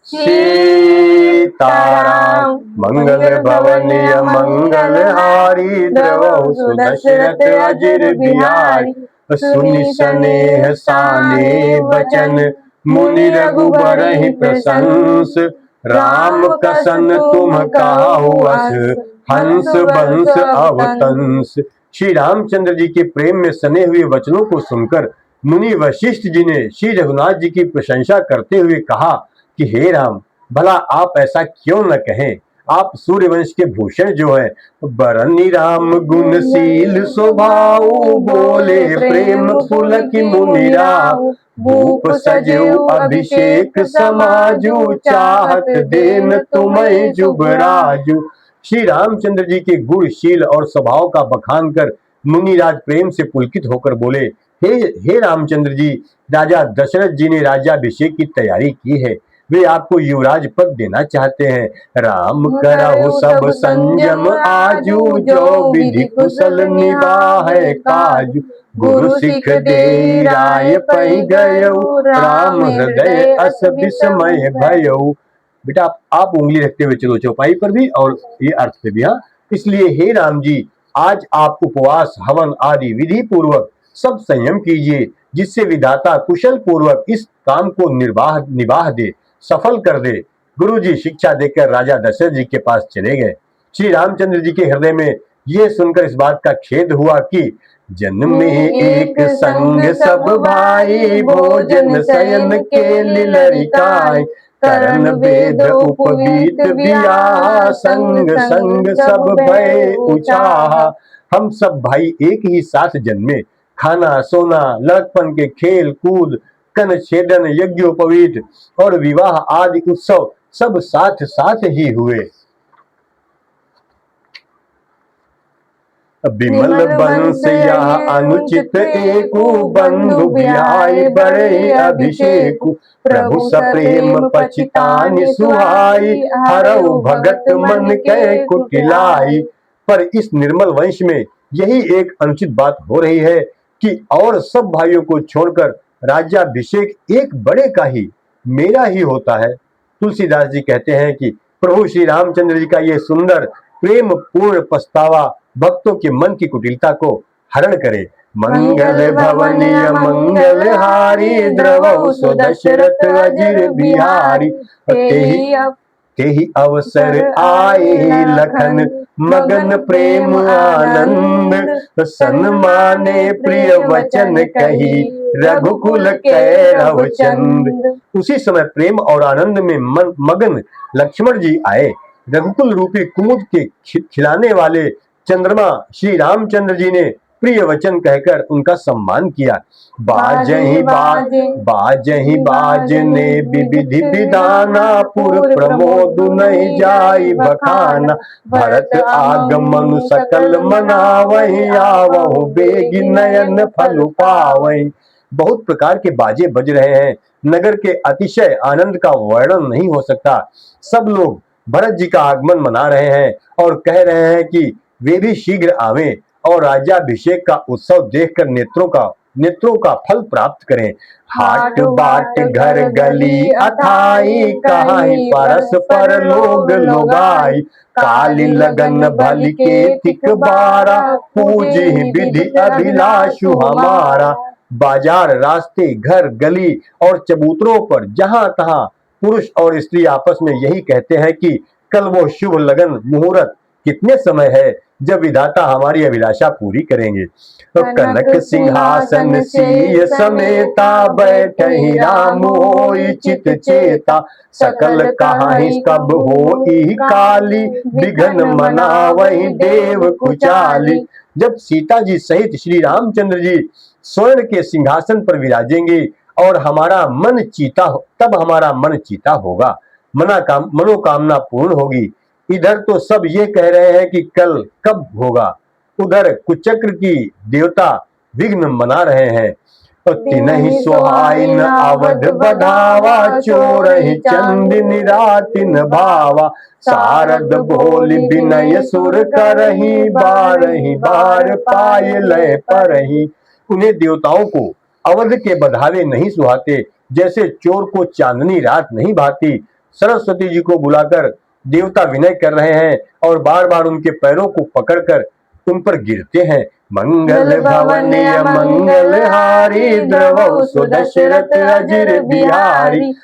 सीताराम। मंगल भवनीय मंगल हारी द्रवहु सुदशरथ अजिर बिहारी। सुनि सनेह साने वचन मुनि रघुबर ही प्रशंस। राम कसन तुम काहू अस हंस बंस अवतंस। श्री रामचंद्र जी के प्रेम में सने हुए वचनों को सुनकर मुनि वशिष्ठ जी ने श्री रघुनाथ जी की प्रशंसा करते हुए कहा कि हे राम, भला आप ऐसा क्यों न कहें। आप सूर्यवंश के भूषण जो है। बरनी राम गुणशील स्वभाव बोले प्रेम पुलक मुनि राव। भूप सजेऊ अभिषेक समाजू चाहत देन तुम्हें जुबराजू। श्री रामचंद्र जी के गुणशील और स्वभाव का बखान कर मुनिराज प्रेम से पुलकित होकर बोले, हे रामचंद्र जी, राजा दशरथ जी ने राज्याभिषेक की तैयारी की है। वे आपको युवराज पद देना चाहते हैं। राम करहु सब संयम आजू जो विधि कुशल निभाए काजू। गुरु सिख दे राय पै गयऊ राम हृदय अस विस्मय भयऊ। बेटा आप उंगली रखते हुए चलो चौपाई पर भी और ये अर्थ पे भी। हाँ, इसलिए हे राम जी, आज आप उपवास हवन आदि विधि पूर्वक सब संयम कीजिए, जिससे विधाता कुशल पूर्वक इस काम को निबाह दे, सफल कर दे। गुरु जी शिक्षा देकर राजा दशरथ जी के पास चले गए। श्री रामचंद्र जी के हृदय में यह सुनकर इस बात का खेद हुआ कि जन्म में एक संग सब भाई, भोजन शयन के लिलरिकाई। करन वेद उपवीत बियाह, संग संग सब भय उछाहा। हम सब भाई एक ही साथ जन्मे, खाना सोना लड़कपन के खेल कूद कन छेदन यज्ञोपवीत और विवाह आदि उत्सव सब साथ साथ ही हुए। विमल बंस यह अनुचित एकु, बंधु बिहाय बड़े अभिषेकु। प्रभु सप्रेम पछितानि सुहाई, हरऊ भगत मन के कुटिलाई। पर इस निर्मल वंश में यही एक अनुचित बात हो रही है कि और सब भाइयों को छोड़कर राज्याभिषेक एक बड़े का ही, मेरा ही होता है। तुलसीदास जी कहते हैं कि प्रभु श्री रामचंद्र जी का यह सुंदर प्रेम पूर्ण पछतावा भक्तों के मन की कुटिलता को हरण करे। मंगल भवनीय मंगल हारी द्रवहु सुदशरथ अजिर बिहारी। तेहि अवसर आए लखन मगन प्रेम आनंद। सन्माने प्रिय वचन कही रघुकुल कैरव चंद। उसी समय प्रेम और आनंद में मगन लक्ष्मण जी आए। रघुकुल रूपी कुमुद के खिलाने वाले चंद्रमा श्री रामचंद्र जी ने प्रिय वचन कहकर उनका सम्मान किया। बाजहि बाजने विविधि विधाना, पुर प्रमोद नहीं जाई बखाना। भरत आगमन सकल मनावहि, आवहु बेगी नयन फल पावहि। बहुत प्रकार के बाजे बज रहे हैं। नगर के अतिशय आनंद का वर्णन नहीं हो सकता। सब लोग भरत जी का आगमन मना रहे हैं और कह रहे हैं कि वे भी शीघ्र आवें और राज्याभिषेक का उत्सव देखकर नेत्रों का फल प्राप्त करें। हाट बाट घर गली अथाई, कहाई परस्पर लोग लोगाई। काली लगन भली के थिक बारा, पूजी विधि अभिलाषु हमारा। बाजार रास्ते घर गली और चबूतरों पर जहां तहां पुरुष और स्त्री आपस में यही कहते हैं कि कल वो शुभ लगन मुहूर्त कितने समय है जब विधाता हमारी अभिलाषा पूरी करेंगे। तो कनक सिंहासन सीय समेता, बैठहि राम होई चित चेता। सकल कहाहि कब होई काली, बिघन मनावहि देव कुचाली। जब सीता जी सहित श्री रामचंद्र जी स्वर्ण के सिंहासन पर विराजेंगे और तब हमारा मन चीता होगा, मनोकामना पूर्ण होगी। इधर तो सब ये कह रहे हैं कि कल कब होगा, उधर कुचक्र की देवता विघ्न मना रहे हैं। तो तिनहि सोहाइन अवध बधावा, चोरहि चंदिनी रातिन भावा। सारद बोल विनय सुर करही, बारही बार पाय लय परही। उन्हें देवताओं को अवध के बधावे नहीं सुहाते, जैसे चोर को चांदनी रात नहीं भाती। सरस्वती जी को बुलाकर देवता विनय कर रहे हैं और बार बार उनके पैरों को पकड़कर उन पर गिरते हैं। मंगल भवनीय मंगलहारी द्रवौ सुदशरथ अजिर बिहारी।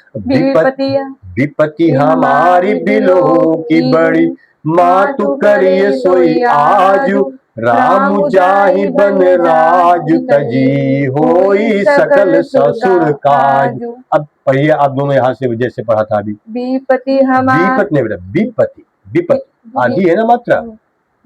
विपत्ति हमारी बिलोह की बड़ी, मातु करिए सोई आजू। राम जाहि बन राजु तजी, होई सकल ससुर काजू। अब पढ़िए आप दोनों यहाँ से जैसे पढ़ा था अभी। विपत्ति हमारी, विपत नहीं बेटा, विपत्ति, विपत्ति आधी है ना मात्रा।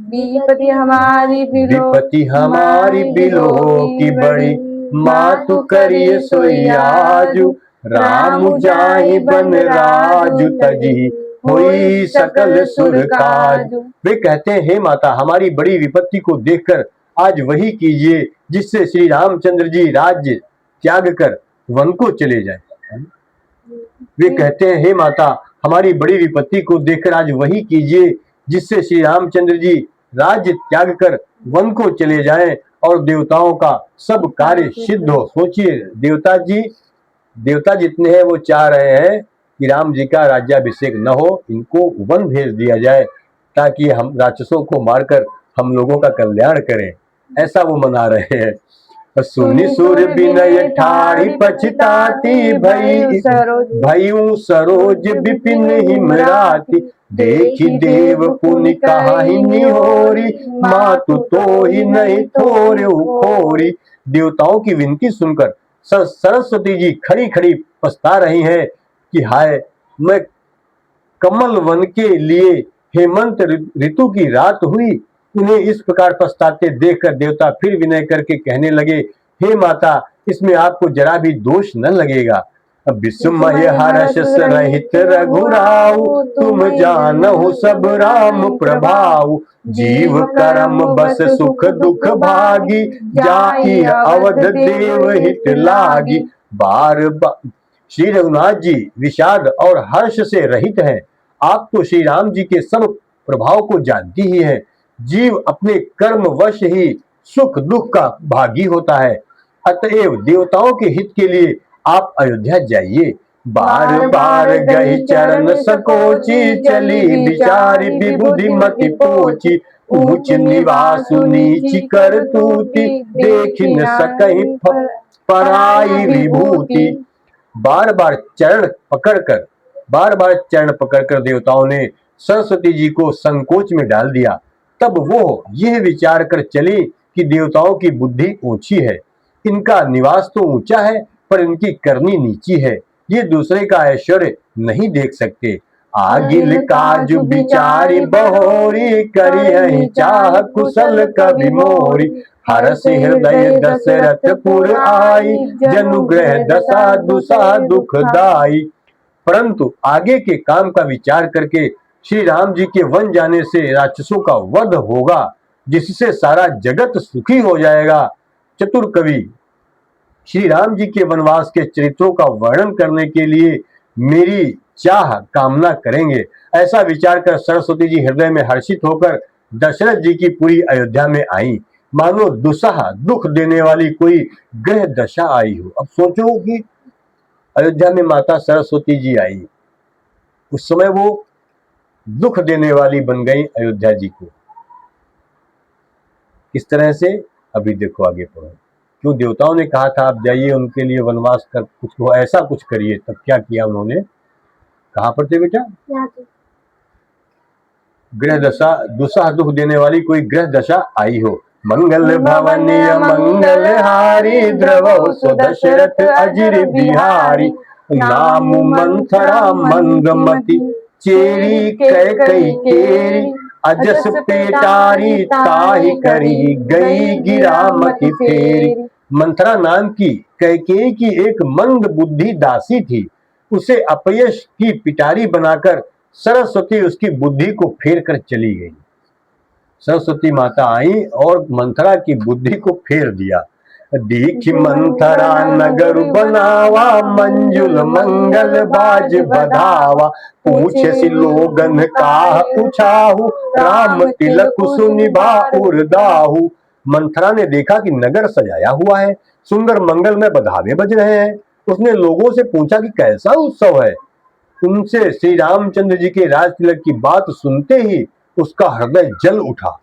विपत्ति हमारी विपत्ति हमारी बिलोह की बड़ी, मातु करिए सोई आजू। राम जाहि बन राजु तजी, होई सकल सुर काजू। वे कहते हैं, हे माता, हमारी बड़ी विपत्ति को देखकर आज वही कीजिए जिससे श्री रामचंद्र जी राज्य त्याग कर वन को चले जाए। वे कहते हैं, हे माता, हमारी बड़ी विपत्ति को देखकर आज वही कीजिए जिससे श्री रामचंद्र जी राज्य त्याग कर वन को चले जाएं और देवताओं का सब कार्य सिद्ध हो। सोचिए, देवता जितने हैं वो चाह रहे हैं कि राम जी का राज्याभिषेक न हो, इनको वन भेज दिया जाए ताकि हम राक्षसों को मारकर हम लोगों का कल्याण करें, ऐसा वो मना रहे हैं। सुनि सुर विनय ठाड़ी पछताती, भयू सरोज विपिन हिमराती। देखी देव पुनि कहाहि निहोरी, मातु तो ही नहीं थोरे खोरी। देवताओं की विनती सुनकर सरस्वती जी खड़ी खड़ी पछता रही हैं कि हाय, मैं कमल वन के लिए हेमंत ऋतु की रात हुई। उन्हें इस प्रकार पछताते देखकर देवता फिर विनय करके कहने लगे, हे माता, इसमें आपको जरा भी दोष न लगेगा। विस्मय हर्ष रहित रघुराऊ, तुम जानहु सब राम प्रभाऊ। जीव कर्म बस सुख दुख भागी, जाई अवध देव हित लागी। बार बार श्री रघुनाथ जी विषाद और हर्ष से रहित हैं। आप तो श्री राम जी के सब प्रभाव को जानती ही है। जीव अपने कर्म वश ही सुख दुख का भागी होता है, अतएव देवताओं के हित के लिए आप अयोध्या जाइए। बार बार गई चरण सकोची, चली बिचारी विबुधि मति पोची। ऊंच निवास नीच कर तूती, देख न सकहि पराई विभूति। बार बार चरण पकड़कर देवताओं ने सरस्वती जी को संकोच में डाल दिया। तब वो यह विचार कर चली कि देवताओं की बुद्धि ऊंची है, इनका निवास तो ऊंचा है पर इनकी करनी नीची है, ये दूसरे का ऐश्वर्य नहीं देख सकते। आगिल काजु बिचारी बहोरी, करियहि चाह कुशल कवि मोरी। हरष हृदय दशरथपुर आई, जनुग्रह दशा दुसा दुखदाई। परंतु आगे के काम का विचार करके श्री राम जी के वन जाने से राक्षसों का वध होगा, जिससे सारा जगत सुखी हो जाएगा। चतुर कवि श्री राम जी के वनवास के चरित्रों का वर्णन करने के लिए मेरी चाह कामना करेंगे। ऐसा विचार कर सरस्वती जी हृदय में हर्षित होकर दशरथ जी की पूरी अयोध्या में आई, मानो दुस्साह दुख देने वाली कोई ग्रह दशा आई हो। अब सोचो कि अयोध्या में माता सरस्वती जी आई, उस समय वो दुख देने वाली बन गई अयोध्या जी को। किस तरह से, अभी देखो आगे पढ़ो। क्यों देवताओं ने कहा था आप जाइए उनके लिए वनवास कर, कुछ हो ऐसा कुछ करिए, तब क्या किया उन्होंने? कहाँ पर थे बेटा? ग्रह दशा, दुस्साह दुख देने वाली कोई ग्रह दशा आई हो। मंगल भवनीय मंगलहारी, द्रवौ सुदशरथ अजिर बिहारी। नाम मंथरा मंदमती, चेरी कैकई केरी। अजस पेटारी ताहि करी, गई गिरामती फेरी। मंथरा नाम की कैकेयी की एक मंद बुद्धि दासी थी, उसे अपयश की पिटारी बनाकर सरस्वती उसकी बुद्धि को फेर कर चली गई। सरस्वती माता आई और मंथरा की बुद्धि को फेर दिया। दीख मंथरा नगर बनावा, मंजुल मंगल बाज बधावा। पूछे सी लोगन काह पूछाहू, राम तिलक सुनिभा उर्दाहू। मंथरा ने देखा कि नगर सजाया हुआ है, सुंदर मंगल में बधावे बज रहे हैं। उसने लोगों से पूछा कि कैसा उत्सव है। उनसे श्री रामचंद्र जी के राज तिलक की बात सुनते ही उसका हृदय जल उठा।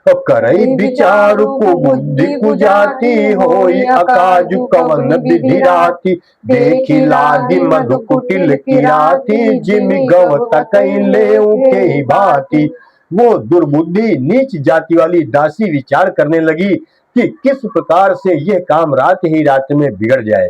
और करई विचारु को बुद्धि कुजाती होई अकाजु कवन विधि राती, देखी लादी मधु कुटिल किराती, जिमि गव तकई लेऊ के ही भांति। वो दुर्बुद्धि नीच जाति वाली दासी विचार करने लगी कि किस प्रकार से यह काम रात ही रात में बिगड़ जाए।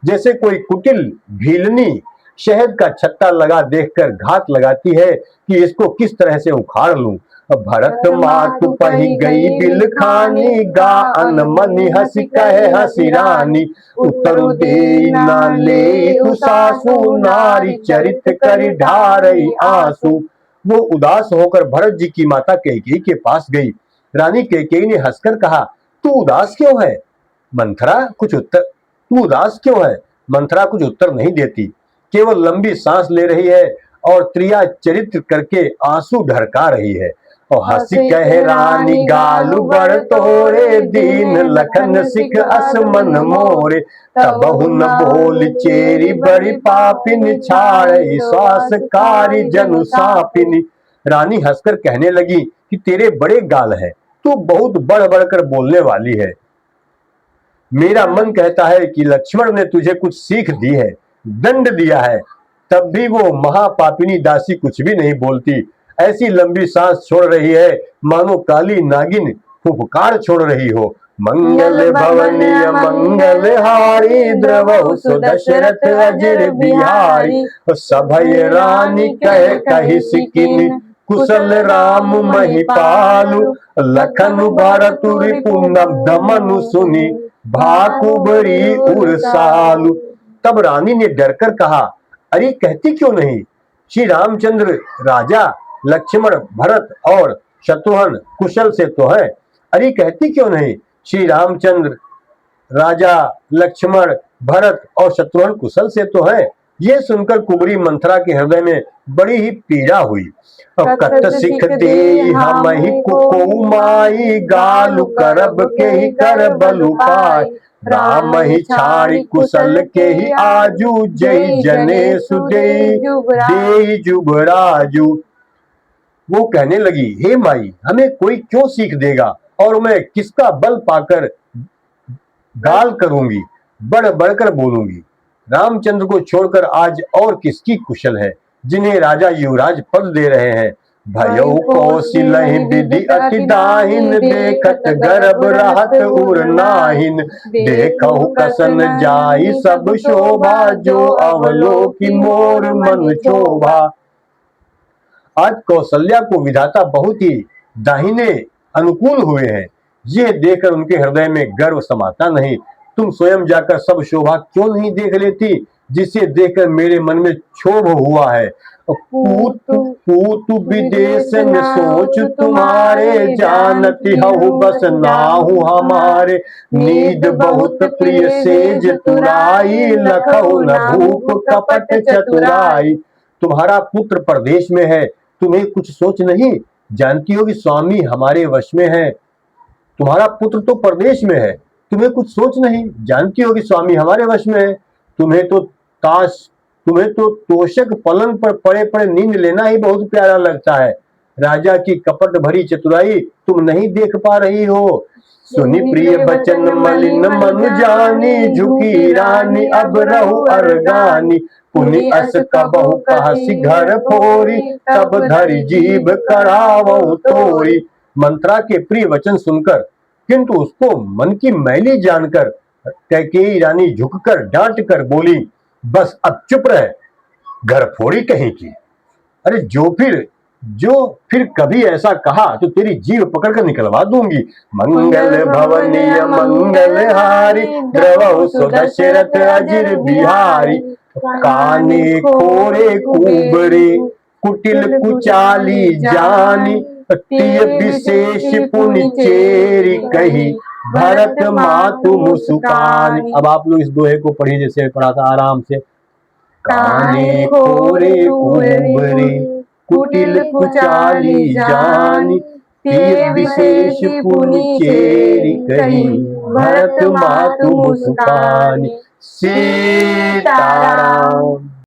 जैसे कोई कुटिल भीलनी शहद का छत्ता लगा देखकर घात लगाती है कि इसको किस तरह से उखाड़ लूं। भरत मातु पही गई बिल खानी, गा अन मनि हसी कहे हसी रानी, उत्तरु दे न ले सासु, नारी चरित करि ढारई आंसू। वो उदास होकर भरत जी की माता कैकेयी के पास गई। रानी कैकेयी ने हंसकर कहा, तू उदास क्यों है? तू उदास क्यों है? मंथरा कुछ उत्तर नहीं देती, केवल लंबी सांस ले रही है और त्रिया चरित्र करके आंसू ढरका रही है। और हंसी कहे रानी गालू बड़ तोरे, दीन लखन सिख असमन मोरे, तबहु न बोल चेरी बड़ी पापिन, छाड़ई श्वासकारी जनु सापिनी। रानी हंसकर कहने लगी कि तेरे बड़े गाल है, तू बहुत बढ़ बढ़कर बोलने वाली है। मेरा मन कहता है कि लक्ष्मण ने तुझे कुछ सीख दी है, दंड दिया है, तब भी वो महापापिनी दासी कुछ भी नहीं बोलती। ऐसी लंबी सांस छोड़ रही है मानो काली नागिन फुफकार छोड़ रही हो। मंगल भवनीय मंगल हारी, द्रवहु सुदशरथ अजिर बिहारी, सभय रानी कह कहि सिकिनी, कुशल राम महिपालु, लखन भरत रिपुन दमनु सुनी, भाकुबरी उरसालु। तब रानी ने डरकर कहा, अरे कहती क्यों नहीं? श्री रामचंद्र राजा लक्ष्मण भरत और शत्रुघ्न कुशल से तो है, अरे कहती क्यों नहीं? श्री रामचंद्र राजा लक्ष्मण भरत और शत्रुघ्न कुशल से तो है। ये सुनकर कुबरी मंथरा के हृदय में बड़ी ही पीड़ा हुई। कत सिख दे हम ही को माई, गालु करब के ही कर बलु पाई, राम ही छाड़ी कुशल के ही आजू, जय जने सुदे दे जुबराजू। वो कहने लगी, हे माई, हमें कोई क्यों सीख देगा और मैं किसका बल पाकर गाल करूंगी, बढ़ बढ़कर बोलूंगी। रामचंद्र को छोड़कर आज और किसकी कुशल है जिन्हें राजा युवराज पद दे रहे हैं। भयो कौशिलहि विधि अति दाहिन, देखत गर्भ रहत उर नाहिन, देखहु कसन जाई सब शोभा, जो अवलोकि मोर मन क्षोभा। आज कौशल्या को विधाता बहुत ही दाहिने अनुकूल हुए हैं, ये देखकर उनके हृदय में गर्व समाता नहीं। तुम स्वयं जाकर सब शोभा क्यों नहीं देख लेती, जिसे देखकर मेरे मन में क्षोभ हुआ है। पूतु विदेश न सोच तुम्हारे, जानती हूँ बस नाहु हमारे, नींद बहुत प्रिय सेज तुराई, लखहु न भूप कपट चतुराई। तुम्हारा पुत्र परदेश में है, तुम्हें कुछ सोच नहीं, जानती हो कि स्वामी हमारे वश में है। तुम्हारा पुत्र तो परदेश में है, तुम्हें कुछ सोच नहीं, जानती हो कि स्वामी हमारे वश में है। तुम्हें तो तोषक पलंग पर पड़े पड़े नींद लेना ही बहुत प्यारा लगता है। राजा की कपट भरी चतुराई तुम नहीं देख पा रही हो। सुनि प्रिय बचन मलिन मन जानी, झुकी रानी अब रहु अरगानी, पुनि अस कबहु कहसी घर फोरी, तब धरि जीभ करावहु तोरी। मंत्रा के प्रिय वचन सुनकर किंतु उसको मन की मैली जानकर कैकेयी रानी झुककर डांट कर बोली, बस अब चुप रह, घर फोड़ी कहीं की। अरे जो फिर कभी ऐसा कहा तो तेरी जीभ पकड़कर निकलवा दूंगी। मंगल भवनीय मंगल हारी, द्रवहु सुदशरथ अजिर बिहारी, काने खोरे कुबरे कुटिल कुचाली जानी, तिय विशेष पुनि चेरी कही, भरत मातु मुस्कानी। अब आप लोग इस दोहे को पढ़िए जैसे पढ़ा था आराम से। काने खोरे कुबरे कुटिल कुचाली जानी, तिय विशेष पुनि चेरी कही, भरत मातु मुस्कानी। सीताराम।